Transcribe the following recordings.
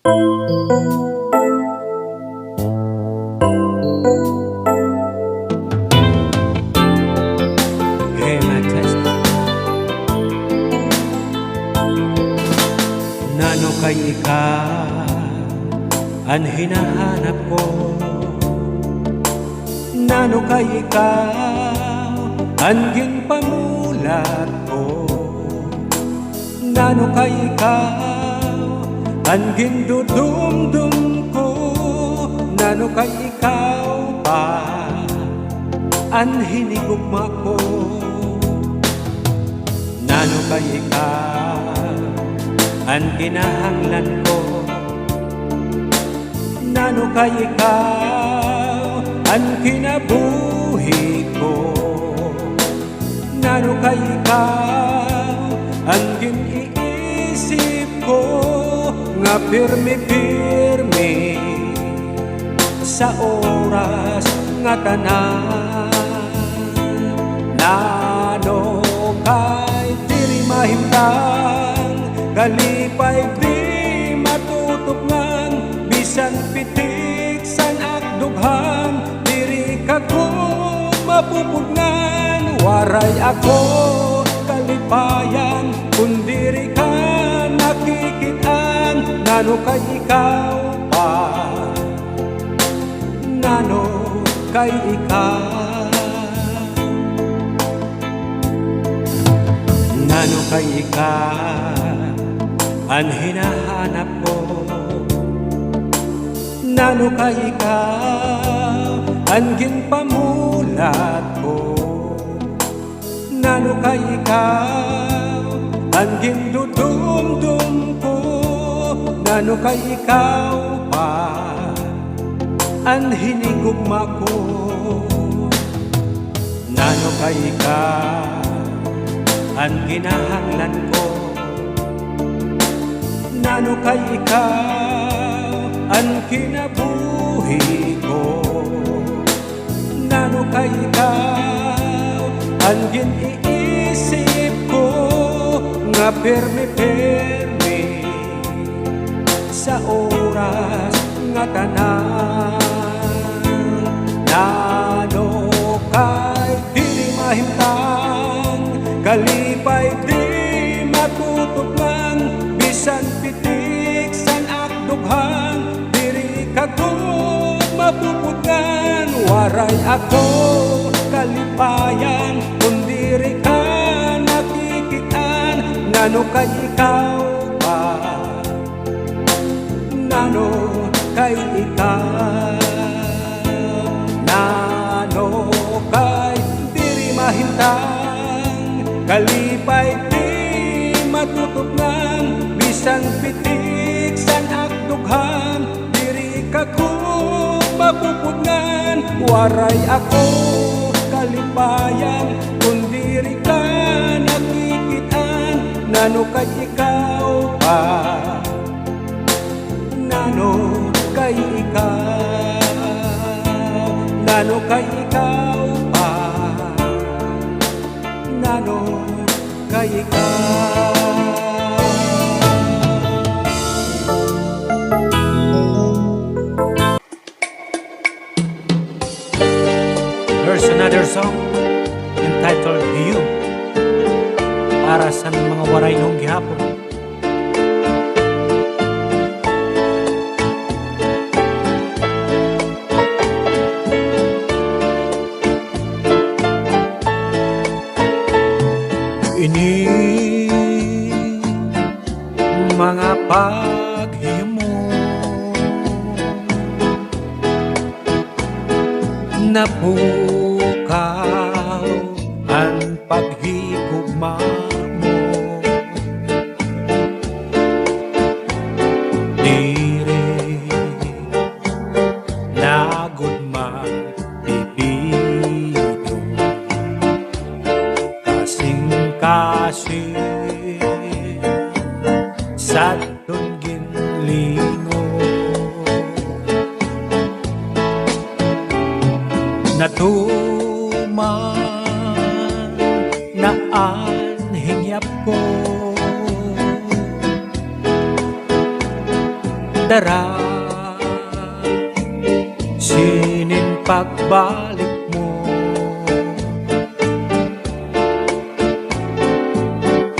Hey, my test. Nano kay ikaw ang hinahanap ko. Nano kay ikaw ang ginpamulat ko. Nano kay ikaw ang gindudumdum ko. Nano kay ikaw pa ang hinigugma ko. Nano kay ikaw ang kinahanglan ko. Nano kay ikaw ang kinabuhi ko. Nano kay ikaw ang giniisip ko. Nga pirmi-pirmi sa oras nga tanan. Nano kay diri mahimtang, kalipay di matutupngan. Bisan pitik san akdughan, diri ka ko mapupugnan. Waray ako kalipayan kung diri ka nakikitaan. Nano kay ikaw pa, nano kay ikaw. Nano kay ikaw ang hinahanap ko. Nano kay ikaw ang ginpamulat ko. Nano kay ikaw ang gindudumdum ko. Nano kay ikaw pa ang hinigugma ko. Nano kay ikaw ang kinahanglan ko. Nano kay ikaw ang kinabuhi ko. Nano kay ikaw ang giniisip ko. Nga pirmi-pirmi sa oras nga tanan. Nano kay dili mahimtang, kalipay di matutuplan. Bisan pitik san akdughan, diri ka ko mapuputlan. Waray ako kalipayan kung diri ka nakikitaan. Nano kay ikaw pa, nano kay ikaw. Nano kay diri mahintang, kalipay di matutuplan. Bisan pitik san akdughan, diri ka ko mapupudnan. Waray ako kalipayan kung diri ka nakikitaan. Nano kay ikaw pa, nano kay ikaw. Nano kay ikaw pa, nano kay ikaw. There's another song entitled You, para sa mga waray nung gihapon. Ini mga paghimo na pukaw ang paghigugma mo. Diri nagudma ibido kasing-kasing sa tunggin lingo. Natuman na anhingyap ko, dara, sinin pagbalik mo.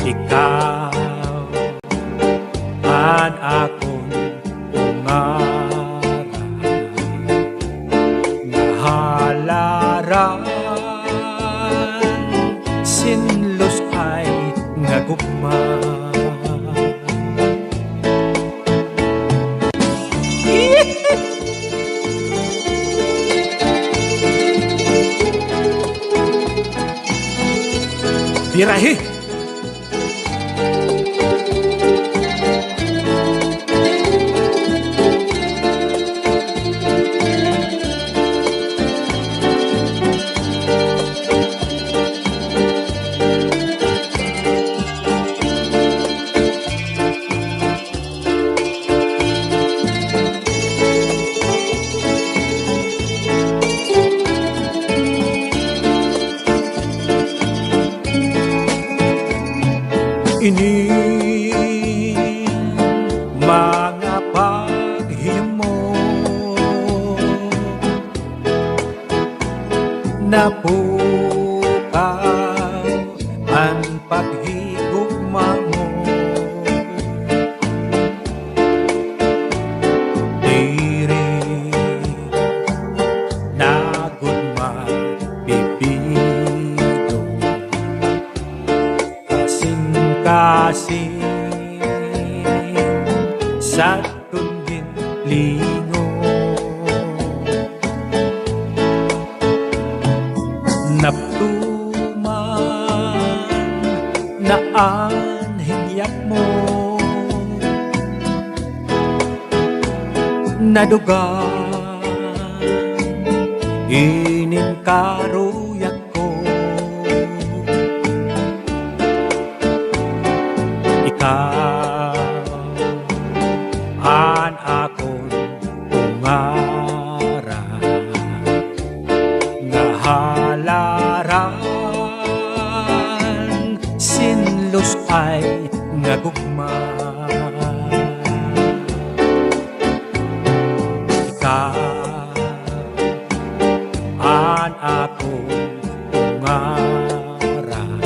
Ikaw an akong ungaran, nahalaran, sinlos ay ngagugma. Birahe! Ini mga paghimo na pukaw ang paghigugma mo. Diri nagugma bibido kasing sa tundin lingo, naptuman na anhingyak mo, nadugan inin karuyak ko. An akong ungaran, nahalaran, sinlos ay ngagugma. An akong ungaran,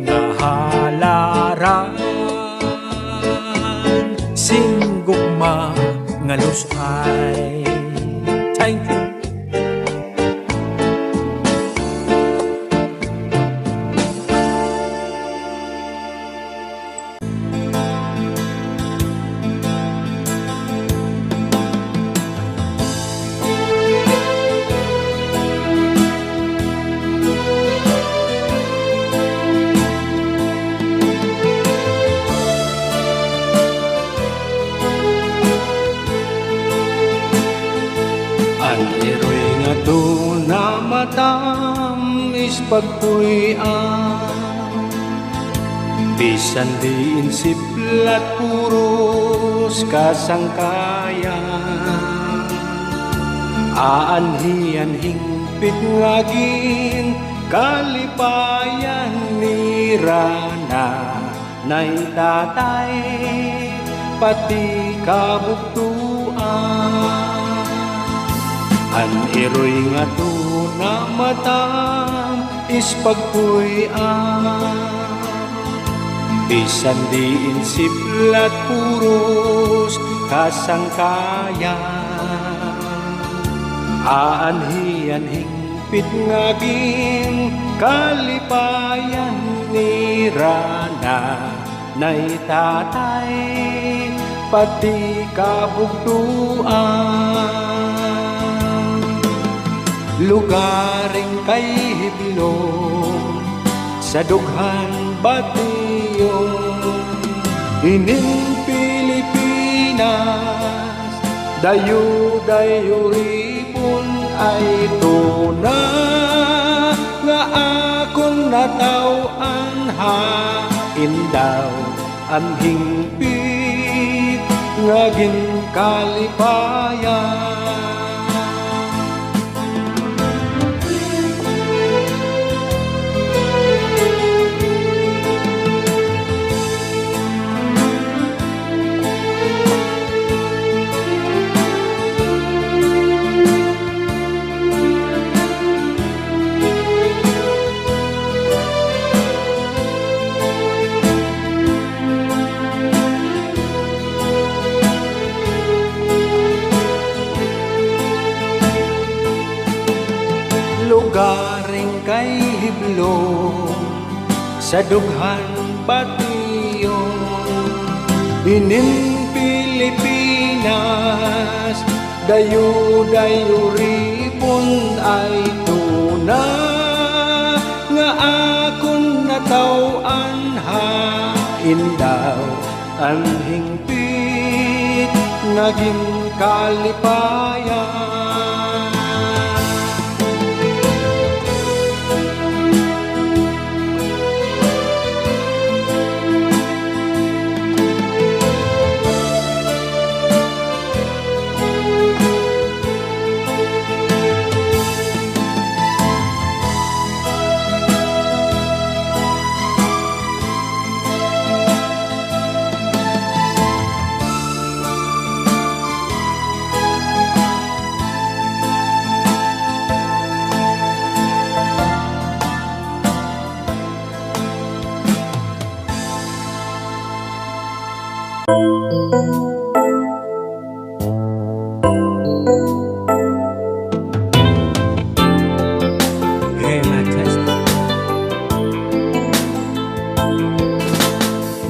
nahalaran, singgugma nga lusay. Thank you. Iroy nga to na matamis pagtuyan, bisan di insiplat puros kasangkayan. Aanhian hingpit ngagin kalipayan ni Rana nay tatay pati kabuktuan. An iroy nga to na matam is pagtuyan, bisan di insiplat puros kasangkayan. Aanhian hingpit ngaging kalipayan ni Rana nay tatay pati kabugtuan. Lugaring kay hibilong sa dughan batiyong ining Pilipinas, dayo-dayo ripon ay tuna nga akong natawan hain daw ang hingpit nga ginkalipayan. garing kay hiblong sa dughan batiyo inin Pilipinas dayo-dayo ripon ay tuna nga akon natawan hain daw ang hingpit naging kalipayan.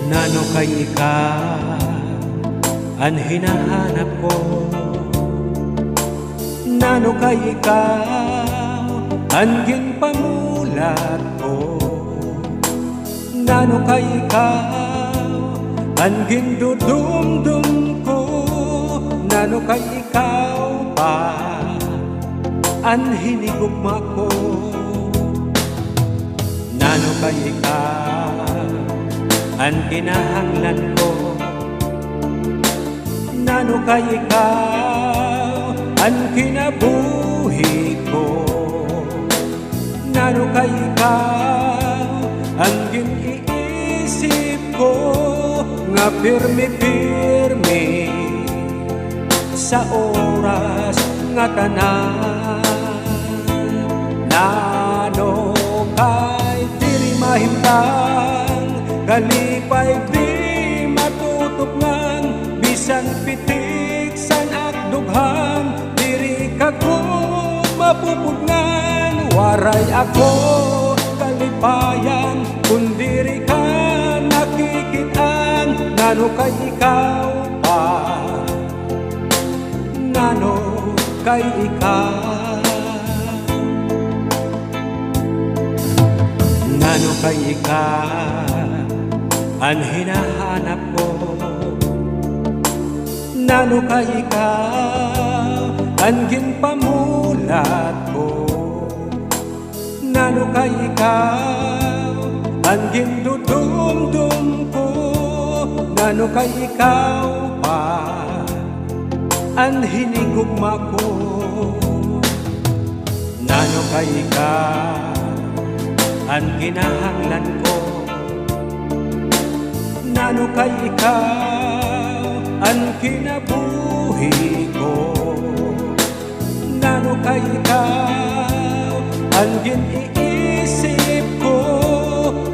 Nano kay ikaw ang hinahanap ko, nano kay ikaw ang ginpamulat ko, nano kay ikaw ang gindudumdum ko, nano kay ikaw pa ang hinigugma ko, nano kay ikaw ang kinahanglan ko, nano kay ikaw ang kinabuhi ko, nano kay ikaw ang giniisip ko, nga pirmi-pirmi sa oras nga tanan, nano kay diri mahimtang kalipay di matutupngan bisan pitik san akdughan diri ka ko mapupugnan waray ako kalipayan kun diri ka nakikitaan nano kay ikaw pa nano kay ikaw nano kay ikaw ang hinahanap ko, nano kay ikaw ang ginpamulat ko, nano kay ikaw ang gindudumdum ko, nano kay ikaw pa ang hinigugma ko, nano kay ikaw ang kinahanglan ko, nano kay ikaw ang kinabuhi ko, nano kay ikaw ang giniisip ko,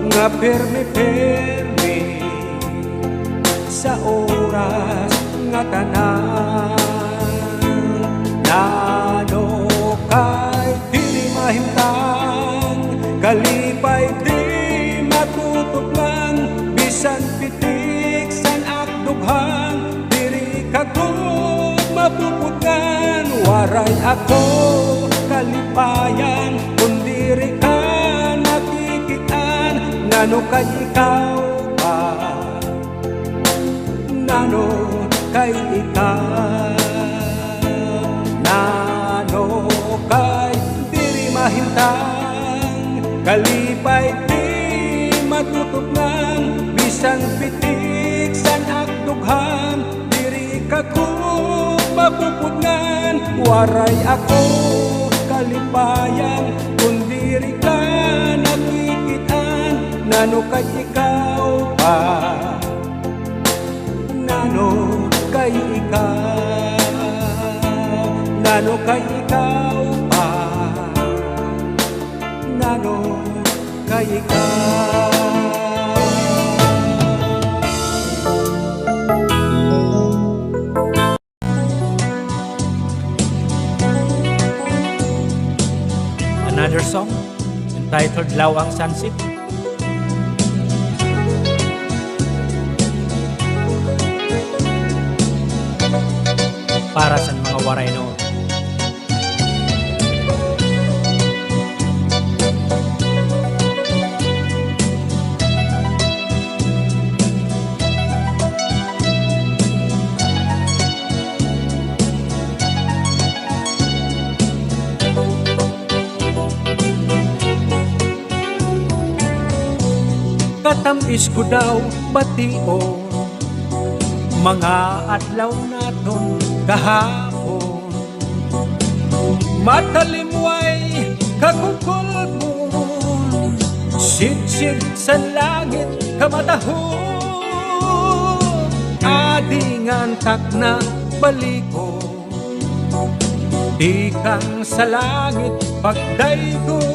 nga pirmi-pirmi sa oras nga tanan, nano kay dili mahimtang kalipay di matutuplan bisan pitik san akdughan diri ka ko mapuputgan waray ako kalipayan kun diri ka nakikitaan nano kay ikaw pa nano kay ikaw nano kay diri mahintang kalipay di matutuplan bisan pitik san akdughan diri ka ko mapupudnan waray ako kalipayan kun diri ka nakikitaan nano kay ikaw pa nano kay ikaw nano kay ikaw pa nano kay ikaw. Another titled Lawang Sunset. Para sa mga waray noon. Katamis ko daw batio mga adlaw naton kahapon. Matalimway kakukulbon, sid-sid sa langit kamatahon. Adingan tak na baliko, di kang sa langit pagdaygon.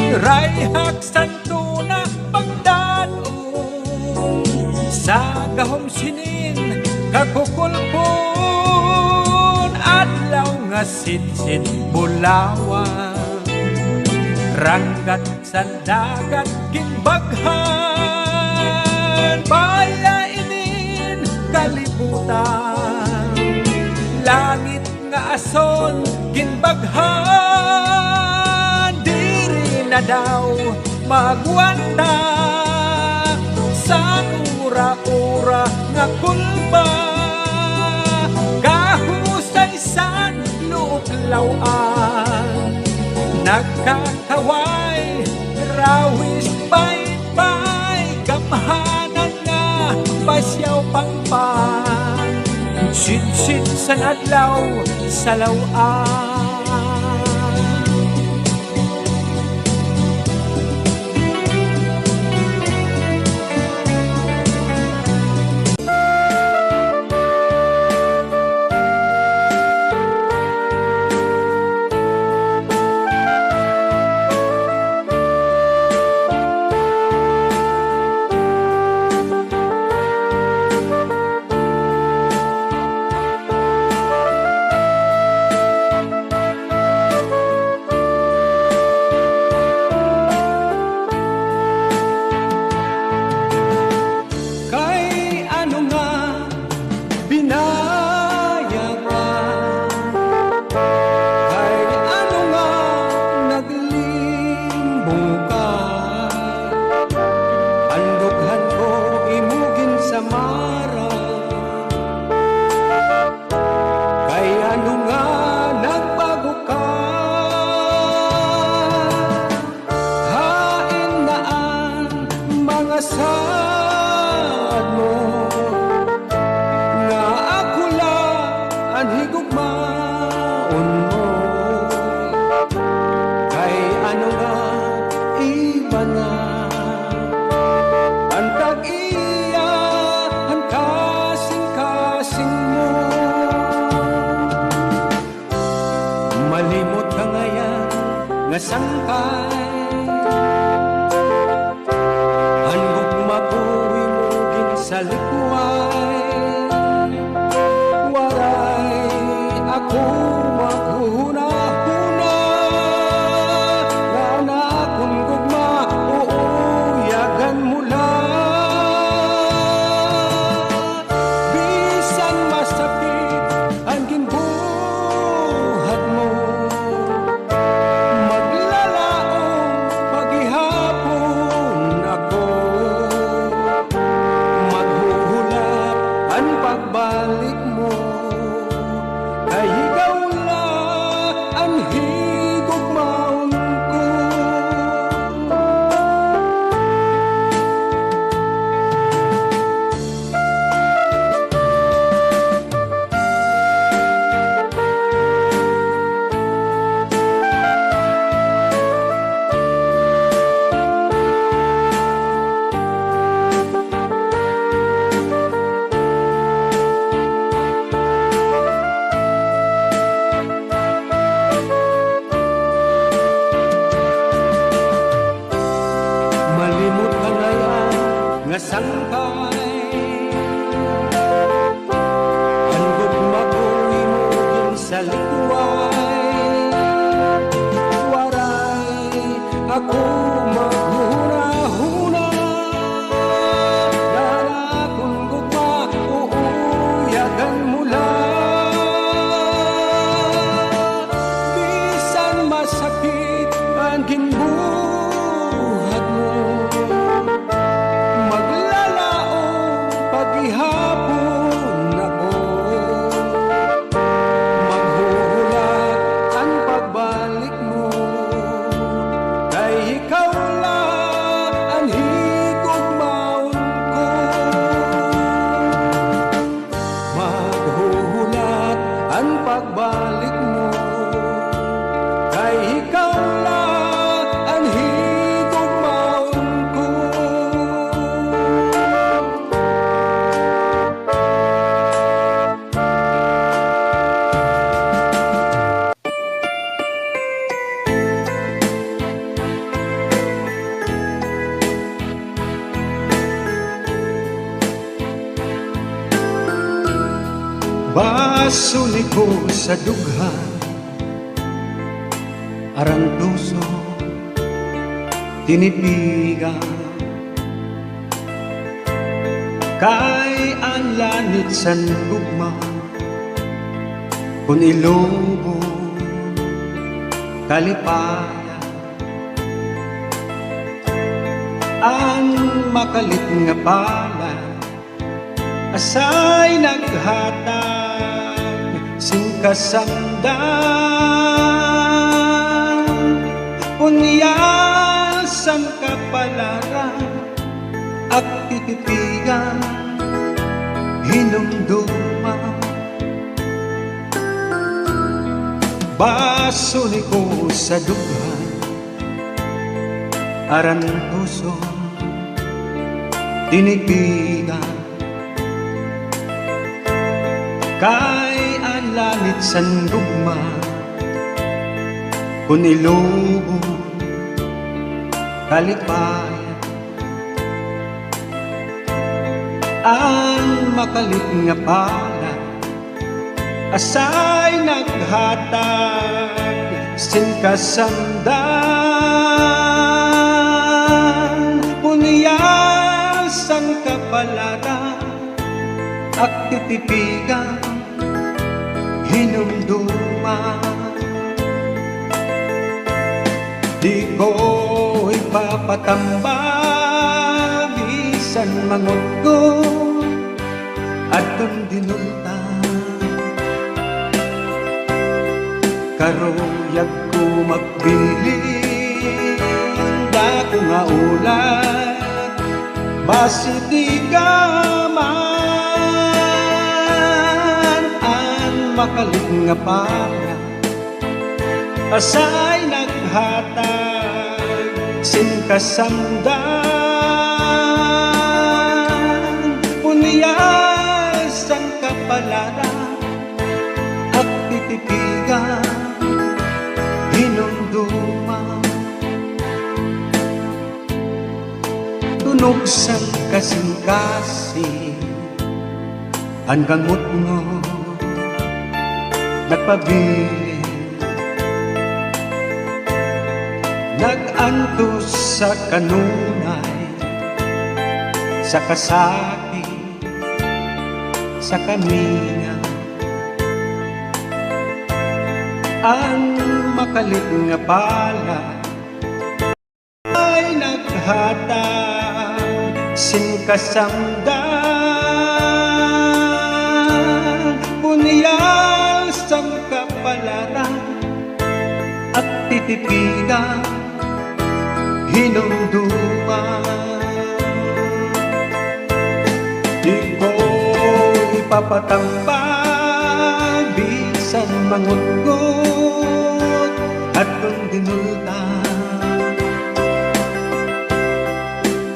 Rayhak santo na pagdanon, sa gahom sinin kakukulpon. Adlaw nga sid-sid bulawan, ranggat sa dagat gimbaghan. Bayainin kalibutan, langit nga ason ginbaghan. Diri na daw magwanta sa ura-ura nga kulba. Kahusay-san luklawan, nagkakaway rawis bay-bay. Gamhanan nga pasyaw pangpan, sid-sid sa adlaw sa lawan. Basuni ko sa dughan, arantuso, tinipigan. Kay ang lanit sa tugma, kung ilubo, kalipayan. Ang makalit nga pala, asay naghatag sing kasamdan. Unyasan kapalaran at tititigan, hinumduman. Basuni ko sa dughan, arantuso, tinipigan. Kay ang langit sa dugma, kung ilubo, kalipayan. Ang makalit nga pala, asay naghatag sin kasamdan. Punyasan kapalaran at titipigan, hinumduman. Di ko ipapatambag isan mangot ko at dinultan. Karuyag ko magbilin, da ko nga ulat, basi di ka man. Ang makalit nga pala, asay naghatag sin kasamdan. Punyasan kapalaran at titipigan, hinumduman. Tunog sang kasing-kasing, ang gamot mo nagpabilin. Nag-antos sa kanunay, sa kasaki, sa kaminga. Ang makalit nga pala, ay naghatag sin kasamdan. Punyasang kapalaran at titipigan, hinumduman. Di ko ipapatambag bisan mangutgot at kung dinultan.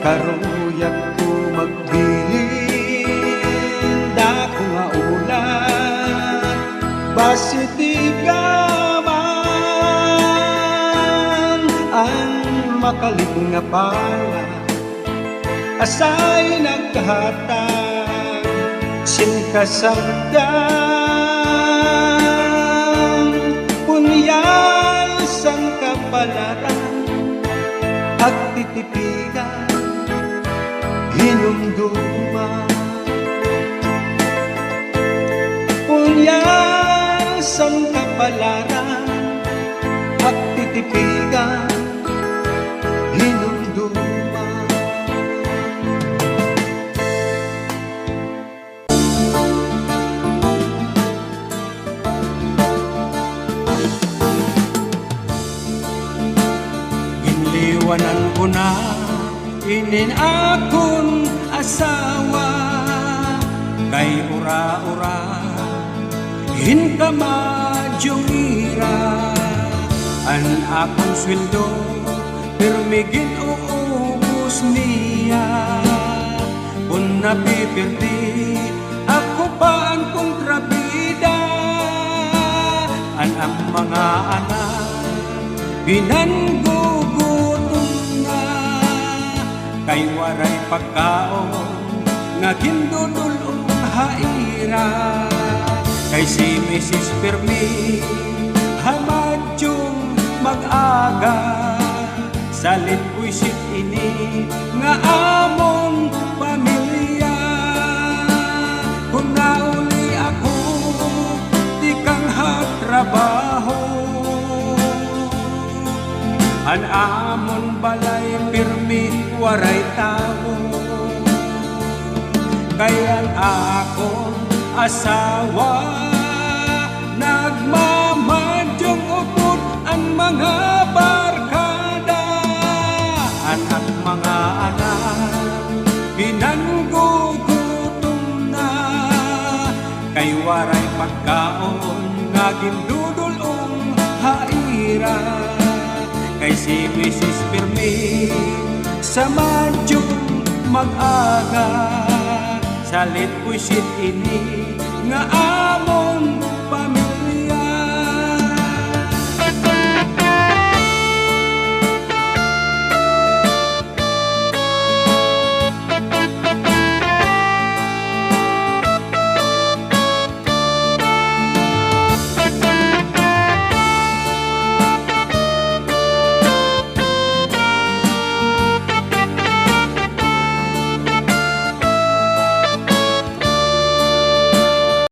Karuyag ko magbilin, da ko nga ulat, basi di ka man. Ang makalit nga pala, asay naghatag sin kasamdan. Punyasan kapalaran at titipigan, hinumduman. Punyasan kapalaran at titipigan, hinumduman. Ginliwanan ko na inin akong asawa, kay ura-ura hin ka madyong ira. An akong sweldo pirmigin uubos niya. Kung napipirdi ako pa ang kontrabida, ang mga anak binanggugutom na. Kay waray pagkaon nga gindudulong haira. Kay si Mrs. Permi hamadyong mag-aga salit puisit ini nga amon pamilya. Kung nauli ako di kang hatrabaho, an amon balay pirmi waray tao. Kaya akong asawa nagmamadyong upod ang mga barkada. Anak mga anak pinanggugutom na, kay waray pagkaon nga gindudulong haira. Kay si Mrs. Permi sa madyong mag-aga salit puisit ini nga